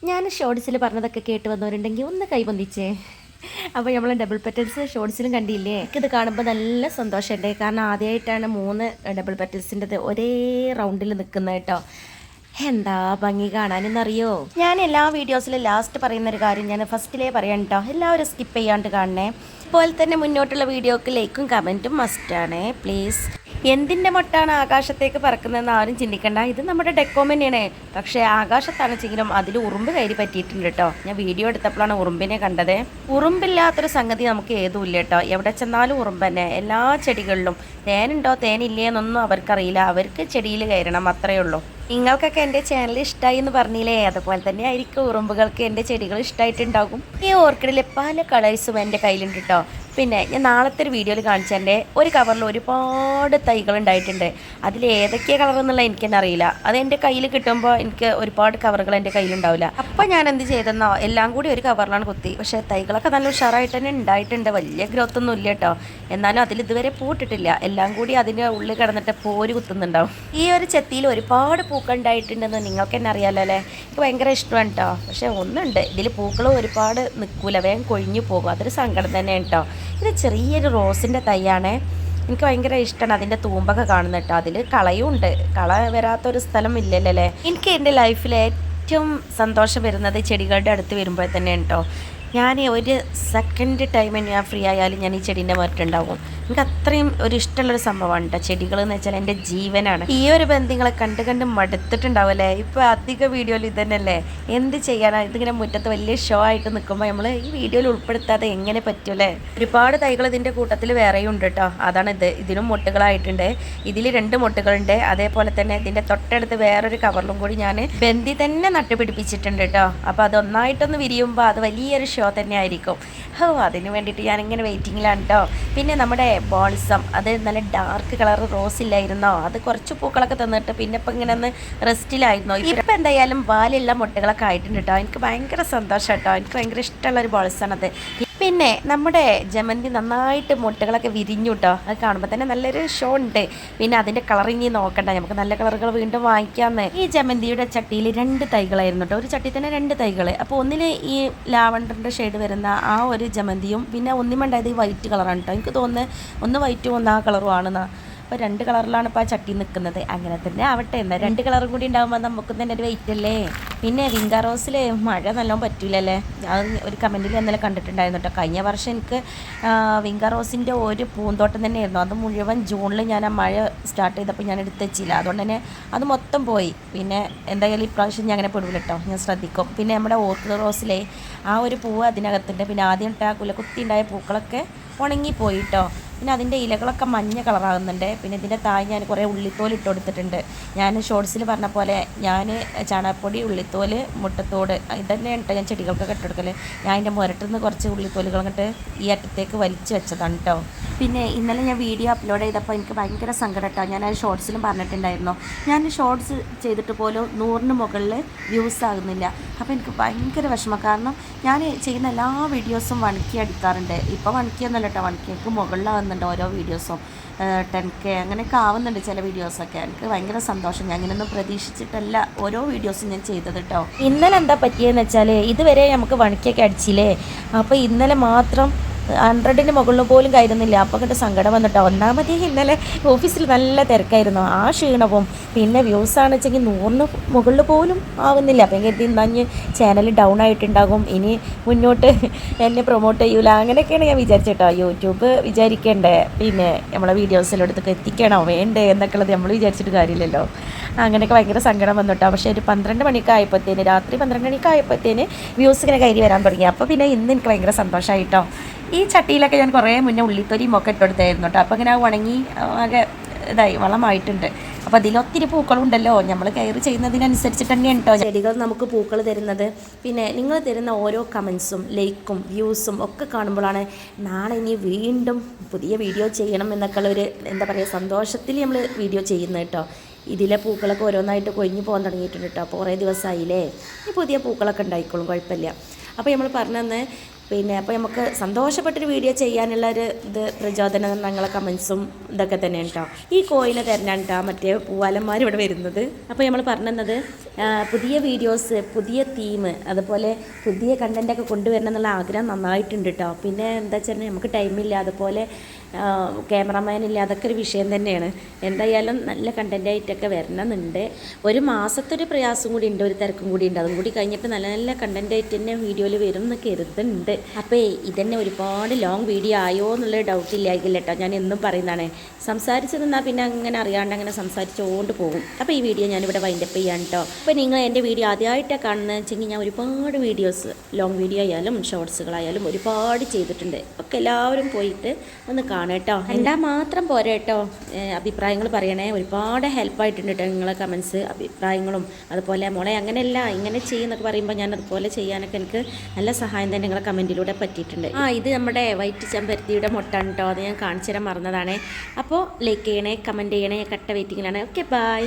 ഞാൻ ഷോർട്സിൽ പറഞ്ഞതൊക്കെ കേട്ട് വന്നവരുണ്ടെങ്കിൽ ഒന്ന് കൈബന്ധിച്ചേ. അപ്പോൾ നമ്മൾ ഡബിൾ പെറ്റൽസ് ഷോർട്സിലും കണ്ടില്ലേ. എനിക്കിത് കാണുമ്പോൾ നല്ല സന്തോഷമുണ്ട്. കാരണം ആദ്യമായിട്ടാണ് 3 ഡബിൾ പെറ്റൽസിൻ്റെത് ഒരേ റൗണ്ടിൽ നിൽക്കുന്നത് കേട്ടോ. എന്താ ഭംഗി കാണാനെന്നറിയോ. ഞാൻ എല്ലാ വീഡിയോസിലും ലാസ്റ്റ് പറയുന്നൊരു കാര്യം ഞാൻ ഫസ്റ്റിലേ പറയാം കേട്ടോ. എല്ലാവരും സ്കിപ്പ് ചെയ്യാണ്ട് കാണണേ. അതുപോലെ തന്നെ മുന്നോട്ടുള്ള വീഡിയോക്ക് ലൈക്കും കമൻറ്റും മസ്റ്റാണ് പ്ലീസ്. എന്തിൻ്റെ മൊട്ടാണ് ആകാശത്തേക്ക് പറക്കുന്നതെന്ന് ആരും ചിന്തിക്കണ്ട. ഇത് നമ്മുടെ ഡെക്കോം തന്നെയാണ്. പക്ഷേ ആകാശത്താണെച്ചെങ്കിലും അതിൽ ഉറുമ്പ് കയറി പറ്റിയിട്ടുണ്ട് കേട്ടോ. ഞാൻ വീഡിയോ എടുത്തപ്പോഴാണ് ഉറുമ്പിനെ കണ്ടത്. ഉറുമ്പില്ലാത്തൊരു സംഗതി നമുക്ക് ഏതുമില്ല കേട്ടോ. എവിടെ ചെന്നാലും ഉറുമ്പ് തന്നെ. എല്ലാ ചെടികളിലും തേനുണ്ടോ തേനില്ലേ എന്നൊന്നും അവർക്കറിയില്ല. അവർക്ക് ചെടിയിൽ കയറണം, അത്രയേ ഉള്ളൂ. നിങ്ങൾക്കൊക്കെ എൻ്റെ ചാനൽ ഇഷ്ടമായി എന്ന് പറഞ്ഞില്ലേ, അതുപോലെ തന്നെ ആയിരിക്കും ഉറുമ്പുകൾക്ക് എൻ്റെ ചെടികൾ ഇഷ്ടമായിട്ടുണ്ടാകും. ഈ ഓർക്കിഡിലെ പല കളേഴ്സും എൻ്റെ കയ്യിലുണ്ട് കേട്ടോ. പിന്നെ ഞാൻ നാളത്തെ ഒരു വീഡിയോയിൽ കാണിച്ചതിൻ്റെ ഒരു കവറിൽ ഒരുപാട് തൈകൾ ഉണ്ടായിട്ടുണ്ട്. അതിൽ ഏതൊക്കെയാണ് കളർ എന്നുള്ള എനിക്ക് തന്നെ അറിയില്ല. അത് എൻ്റെ കയ്യിൽ കിട്ടുമ്പോൾ എനിക്ക് ഒരുപാട് കവറുകൾ എൻ്റെ കയ്യിലുണ്ടാവില്ല. അപ്പോൾ ഞാൻ എന്ത് ചെയ്തെന്നോ എല്ലാം കൂടി ഒരു കവറിലാണ് കുത്തി. പക്ഷേ തൈകളൊക്കെ നല്ല ഉഷാറായിട്ട് തന്നെ ഉണ്ടായിട്ടുണ്ട്. വലിയ ഗ്രോത്ത് ഒന്നും ഇല്ല കേട്ടോ. എന്നാലും അതിൽ ഇതുവരെ പൂട്ടിട്ടില്ല. എല്ലാം കൂടി അതിൻ്റെ ഉള്ളിൽ കിടന്നിട്ട് പോര് കുത്തുന്നുണ്ടാവും. ഈ ഒരു ചെത്തിയിൽ ഒരുപാട് പൂക്കൾ ഉണ്ടായിട്ടുണ്ടെന്ന് നിങ്ങൾക്ക് തന്നെ അറിയാമല്ലോ അല്ലേ. എനിക്ക് ഭയങ്കര ഇഷ്ടമാണ് കേട്ടോ. പക്ഷേ ഒന്നുണ്ട്, ഇതിൽ പൂക്കൾ ഒരുപാട് നിൽക്കൂല, വേഗം കൊഴിഞ്ഞു പോകും. അതൊരു സങ്കടം തന്നെയാണ് കേട്ടോ. ഇത് ചെറിയൊരു റോസിൻ്റെ തൈയാണ്. എനിക്ക് ഭയങ്കര ഇഷ്ടമാണ് അതിൻ്റെ തൂമ്പൊക്കെ കാണുന്നത് കേട്ടോ. അതിൽ കളയും ഉണ്ട്. കള വരാത്തൊരു സ്ഥലം ഇല്ലല്ലേ. എനിക്ക് എൻ്റെ ലൈഫിൽ ഏറ്റവും സന്തോഷം വരുന്നത് ചെടികളുടെ അടുത്ത് വരുമ്പോൾ തന്നെയാണ് കേട്ടോ. ഞാൻ ഒരു സെക്കൻഡ് ടൈം ഞാൻ ഫ്രീ ആയാലും ഞാൻ ഈ ചെടീൻ്റെ മരട്ടുണ്ടാവും. എനിക്ക് അത്രയും ഒരു ഇഷ്ടമുള്ളൊരു സംഭവമാണ് കേട്ടോ. ചെടികൾ എന്ന് വെച്ചാൽ എൻ്റെ ജീവനാണ്. ഈ ഒരു ബന്ധങ്ങളെ കണ്ട് മടുത്തിട്ടുണ്ടാവല്ലേ. ഇപ്പോൾ അധിക വീഡിയോയിൽ ഇതന്നെയല്ലേ. എന്ത് ചെയ്യാനാണ്. ഇതിങ്ങനെ മുറ്റത്ത് വലിയ ഷോ ആയിട്ട് നിൽക്കുമ്പോൾ നമ്മൾ ഈ വീഡിയോയിൽ ഉൾപ്പെടുത്താതെ എങ്ങനെ പറ്റൂലേ. ഒരുപാട് തൈകൾ ഇതിൻ്റെ കൂട്ടത്തിൽ വേറെയും ഉണ്ട് കേട്ടോ. അതാണ് ഇതിനും മുട്ടുകളായിട്ടുണ്ട്. ഇതിൽ 2 മുട്ടുകളുണ്ട്. അതേപോലെ തന്നെ ഇതിൻ്റെ തൊട്ടടുത്ത് വേറൊരു കവറിലും കൂടി ഞാൻ ബന്ദി തന്നെ നട്ടുപിടിപ്പിച്ചിട്ടുണ്ട് കേട്ടോ. അപ്പോൾ അതൊന്നായിട്ടൊന്ന് വിരിയുമ്പോൾ അത് വലിയൊരു ഷോ തന്നെ ആയിരിക്കും. അതിന് വേണ്ടിയിട്ട് ഞാനിങ്ങനെ വെയിറ്റിങ്ങിലാണ് കേട്ടോ. പിന്നെ നമ്മുടെ ബോൾസം, അത് നല്ല ഡാർക്ക് കളർ റോസ് ഇല്ലായിരുന്നോ, അത് കുറച്ച് പൂക്കളൊക്കെ തന്നിട്ട് പിന്നെ ഇപ്പം ഇങ്ങനെ ഒന്ന് റെസ്റ്റിലായിരുന്നോ. ഇപ്പം എന്തായാലും വാലുള്ള മുട്ടകളൊക്കെ ആയിട്ടുണ്ട് കേട്ടോ. എനിക്ക് ഭയങ്കര സന്തോഷം കേട്ടോ. എനിക്ക് ഭയങ്കര ഇഷ്ടമുള്ളൊരു ബോൾസാണത്. പിന്നെ നമ്മുടെ ജമന്തി നന്നായിട്ട് മുട്ടകളൊക്കെ വിരിഞ്ഞു കേട്ടോ. അത് കാണുമ്പോൾ തന്നെ നല്ലൊരു ഷോ ഉണ്ട്. പിന്നെ അതിൻ്റെ കളർ ഇനി നോക്കണ്ട, നമുക്ക് നല്ല കളറുകൾ വീണ്ടും വാങ്ങിക്കാമെന്ന്. ഈ ജമന്തിയുടെ ചട്ടിയിൽ 2 തൈകളായിരുന്നു കേട്ടോ. ഒരു ചട്ടി തന്നെ 2 തൈകൾ. അപ്പോൾ ഒന്നിൽ ഈ ലാവണ്ടറിൻ്റെ ഷെയ്ഡ് വരുന്ന ആ ഒരു ജമന്തിയും പിന്നെ ഒന്നിമുണ്ടായത് ഈ വൈറ്റ് കളറാണ് കേട്ടോ. എനിക്ക് തോന്നുന്നത് ഒന്ന് വൈറ്റും ഒന്ന് ആ കളറും ആണെന്നാ. അപ്പോൾ 2 കളറിലാണ് ഇപ്പോൾ ആ ചട്ടി നിൽക്കുന്നത്. അങ്ങനെ തന്നെ ആവട്ടെ. എന്നാൽ 2 കളറും കൂടി ഉണ്ടാകുമ്പോൾ നമുക്ക് തന്നെ ഒരു വെയിറ്റ് അല്ലേ. പിന്നെ വിങ്കാ റോസിൽ മഴ നല്ലോണം പറ്റൂലല്ലേ. അത് ഒരു കമൻറ്റിൽ ഇന്നലെ കണ്ടിട്ടുണ്ടായിരുന്നു കേട്ടോ. കഴിഞ്ഞ വർഷം എനിക്ക് വിങ്കാ റോസിൻ്റെ ഒരു പൂന്തോട്ടം തന്നെയായിരുന്നു. അത് മുഴുവൻ ജൂണിൽ ഞാൻ ആ മഴ സ്റ്റാർട്ട് ചെയ്തപ്പോൾ ഞാൻ എടുത്ത് വെച്ചില്ല. അതുകൊണ്ട് തന്നെ അത് മൊത്തം പോയി. പിന്നെ എന്തായാലും ഇപ്രാവശ്യം ഞാൻ അങ്ങനെ പെടില്ല കേട്ടോ. ഞാൻ ശ്രദ്ധിക്കും. പിന്നെ നമ്മുടെ ഓർക്കിഡ് റോസിലെ ആ ഒരു പൂവ് അതിനകത്തുണ്ട്. പിന്നെ ആദ്യം ഇട്ട കുലക്കുത്തി ഉണ്ടായ പൂക്കളൊക്കെ ഉണങ്ങിപ്പോയി കേട്ടോ. പിന്നെ അതിൻ്റെ ഇലകളൊക്കെ മഞ്ഞ കളറാകുന്നുണ്ട്. പിന്നെ ഇതിൻ്റെ താഴെ ഞാൻ കുറേ ഉള്ളിത്തോൽ ഇട്ട് കൊടുത്തിട്ടുണ്ട്. ഞാൻ ഷോർട്സിൽ പറഞ്ഞ പോലെ ഞാൻ ചാണകപ്പൊടി, ഉള്ളിത്തോൽ, മുട്ടത്തോട് ഇതന്നെ കേട്ടോ ഞാൻ ചെടികൾക്കൊക്കെ ഇട്ടെടുക്കൽ. ഞാൻ അതിൻ്റെ മുരട്ടിൽ നിന്ന് കുറച്ച് ഉള്ളിത്തോലുകൾ അങ്ങോട്ട് ഈ അറ്റത്തേക്ക് വലിച്ചു വെച്ചതാണ് കേട്ടോ. പിന്നെ ഇന്നലെ ഞാൻ വീഡിയോ അപ്ലോഡ് ചെയ്തപ്പോൾ എനിക്ക് ഭയങ്കര സങ്കടം കേട്ടോ. ഞാൻ ആ ഷോർട്സിലും പറഞ്ഞിട്ടുണ്ടായിരുന്നു. ഞാൻ ഷോർട്സ് ചെയ്തിട്ട് പോലും 100-ന് മുകളിൽ വ്യൂസ് ആകുന്നില്ല. അപ്പോൾ എനിക്ക് ഭയങ്കര വിഷമം. കാരണം ഞാൻ ചെയ്യുന്ന എല്ലാ വീഡിയോസും 1K അടിക്കാറുണ്ട്. ഇപ്പോൾ 1K ഒന്നുമല്ല കേട്ടോ, 1Kക്ക് മുകളിലാവുന്നുണ്ട് ഓരോ വീഡിയോസും. 10K അങ്ങനെയൊക്കെ ആവുന്നുണ്ട് ചില വീഡിയോസൊക്കെ. എനിക്ക് ഭയങ്കര സന്തോഷം. ഞാൻ ഇങ്ങനെയൊന്നും പ്രതീക്ഷിച്ചിട്ടല്ല ഓരോ വീഡിയോസും ഞാൻ ചെയ്തത് കേട്ടോ. ഇന്നലെ എന്താ പറ്റിയെന്ന് വെച്ചാൽ ഇതുവരെ നമുക്ക് 1K ഒക്കെ അടിച്ചില്ലേ. അപ്പോൾ ഇന്നലെ മാത്രം 100-ന് മുകളിൽ പോലും കയറുന്നില്ല. അപ്പോൾ കണ്ട് സങ്കടം വന്നിട്ടോ. ഒന്നാമതേ ഇന്നലെ ഓഫീസിൽ നല്ല തിരക്കായിരുന്നു. ആ ക്ഷീണവും പിന്നെ വ്യൂസാണെന്ന് വെച്ചെങ്കിൽ 100-ന് മുകളിൽ പോലും ആവുന്നില്ല. അപ്പം കരുതി ഇന്നഞ്ഞ് ചാനൽ ഡൗൺ ആയിട്ടുണ്ടാകും, ഇനി മുന്നോട്ട് എന്നെ പ്രൊമോട്ട് ചെയ്യൂല, അങ്ങനെയൊക്കെയാണ് ഞാൻ വിചാരിച്ചിട്ടോ. യൂട്യൂബ് വിചാരിക്കണ്ടേ, പിന്നെ നമ്മളെ വീഡിയോസിലെടുത്തൊക്കെ എത്തിക്കണോ വേണ്ടേ എന്നൊക്കെ ഉള്ളത് നമ്മൾ വിചാരിച്ചിട്ട് കാര്യമില്ലല്ലോ. അങ്ങനെയൊക്കെ ഭയങ്കര സങ്കടം വന്നിട്ടോ. പക്ഷേ ഒരു 12 മണിയൊക്കെ ആയപ്പോഴത്തേന്, രാത്രി 12 മണിയൊക്കെ ആയപ്പോഴത്തേന് വ്യൂസ് ഇങ്ങനെ കയറി വരാൻ തുടങ്ങി. അപ്പോൾ പിന്നെ ഇന്ന് എനിക്ക് ഭയങ്കര സന്തോഷമായിട്ടോ. ഈ ചട്ടിയിലൊക്കെ ഞാൻ കുറേ മുന്നേ ഉള്ളിത്തൊലിയും ഒക്കെ ഇട്ടെടുത്തായിരുന്നു കേട്ടോ. അപ്പോൾ ഇങ്ങനെ ഉണങ്ങി ആകെ ഇതായി വളമായിട്ടുണ്ട്. അപ്പോൾ അതിലൊത്തിരി പൂക്കളുണ്ടല്ലോ. നമ്മൾ കെയർ ചെയ്യുന്നതിനനുസരിച്ചിട്ട് തന്നെയാണ് കേട്ടോ ചെടികൾ നമുക്ക് പൂക്കൾ തരുന്നത്. പിന്നെ നിങ്ങൾ തരുന്ന ഓരോ കമൻസും ലൈക്കും വ്യൂസും ഒക്കെ കാണുമ്പോഴാണ് നാളെ ഇനി വീണ്ടും പുതിയ വീഡിയോ ചെയ്യണം എന്നൊക്കെ ഉള്ളൊരു എന്താ പറയുക സന്തോഷത്തിൽ നമ്മൾ വീഡിയോ ചെയ്യുന്നത് കേട്ടോ. ഇതിലെ പൂക്കളൊക്കെ ഓരോന്നായിട്ട് കൊഴിഞ്ഞു പോകാൻ തുടങ്ങിയിട്ടുണ്ട് കേട്ടോ. അപ്പോൾ കുറേ ദിവസമായില്ലേ. ഈ പുതിയ പൂക്കളൊക്കെ ഉണ്ടായിക്കോളും, കുഴപ്പമില്ല. അപ്പോൾ നമ്മൾ പറഞ്ഞു പിന്നെ അപ്പോൾ നമുക്ക് സന്തോഷപ്പെട്ടൊരു വീഡിയോ ചെയ്യാനുള്ള ഒരു ഇത് പ്രചോദനം ഞങ്ങളെ കമൻസും ഇതൊക്കെ തന്നെയാണ് കേട്ടോ. ഈ കോയിനെ തരണാണ് കേട്ടോ മറ്റേ പൂവാലന്മാർ ഇവിടെ വരുന്നത്. അപ്പോൾ നമ്മൾ പറഞ്ഞത് പുതിയ വീഡിയോസ്, പുതിയ തീം, അതുപോലെ പുതിയ കണ്ടൻറ്റൊക്കെ കൊണ്ടുവരണം എന്നുള്ള ആഗ്രഹം നന്നായിട്ടുണ്ട് കേട്ടോ. പിന്നെ എന്താ വെച്ചാൽ നമുക്ക് ടൈമില്ല, അതുപോലെ ക്യാമറമാൻ ഇല്ല, അതൊക്കെ ഒരു വിഷയം തന്നെയാണ്. എന്തായാലും നല്ല കണ്ടൻറ്റായിട്ടൊക്കെ വരണമെന്നുണ്ട്. ഒരു മാസത്തെ ഒരു പ്രയാസം കൂടി ഉണ്ട്, ഒരു തിരക്കും കൂടി ഉണ്ട്. അതും കൂടി കഴിഞ്ഞിട്ട് നല്ല നല്ല കണ്ടൻറ്റായിട്ട് തന്നെ വീഡിയോയിൽ വരും എന്ന് കരുതുന്നുണ്ട്. അപ്പോൾ ഇതന്നെ ഒരുപാട് ലോങ് വീഡിയോ ആയോ എന്നുള്ള ഡൗട്ട് ഇല്ലായിരിക്കില്ല കേട്ടോ. ഞാൻ എന്നും പറയുന്നതാണ്, സംസാരിച്ച് നിന്നാൽ പിന്നെ അങ്ങനെ അറിയാണ്ട് അങ്ങനെ സംസാരിച്ചുകൊണ്ട് പോകും. അപ്പോൾ ഈ വീഡിയോ ഞാനിവിടെ വൈൻഡപ്പ് ചെയ്യാൻ കേട്ടോ. അപ്പോൾ നിങ്ങൾ എൻ്റെ വീഡിയോ ആദ്യമായിട്ടാണ് കാണുന്നത് വെച്ചെങ്കിൽ ഞാൻ ഒരുപാട് വീഡിയോസ്, ലോങ് വീഡിയോ ആയാലും ഷോർട്സുകളായാലും ഒരുപാട് ചെയ്തിട്ടുണ്ട്. ഒക്കെ എല്ലാവരും പോയിട്ട് ഒന്ന് കാണും കേട്ടോ. കണ്ടാൽ മാത്രം പോരാ കേട്ടോ, അഭിപ്രായങ്ങൾ പറയണേ. ഒരുപാട് ഹെൽപ്പായിട്ടുണ്ട് കേട്ടോ നിങ്ങളെ കമൻസ്, അഭിപ്രായങ്ങളും. അതുപോലെ മോളെ അങ്ങനെയല്ല ഇങ്ങനെ ചെയ്യുന്നൊക്കെ പറയുമ്പോൾ ഞാൻ അതുപോലെ ചെയ്യാനൊക്കെ എനിക്ക് നല്ല സഹായം തന്നെ നിങ്ങളെ കമൻറ്റിലൂടെ പറ്റിയിട്ടുണ്ട്. ഇത് നമ്മുടെ വൈറ്റ് ചെമ്പരത്തിയുടെ മുട്ടാണ് കേട്ടോ, അത് ഞാൻ കാണിച്ചു തരാൻ മറന്നതാണ്. അപ്പോൾ ലൈക്ക് ചെയ്യണേ, കമൻറ്റ് ചെയ്യണേ, കട്ട വെയിറ്റിങ്ങിലാണ്. Okay, by.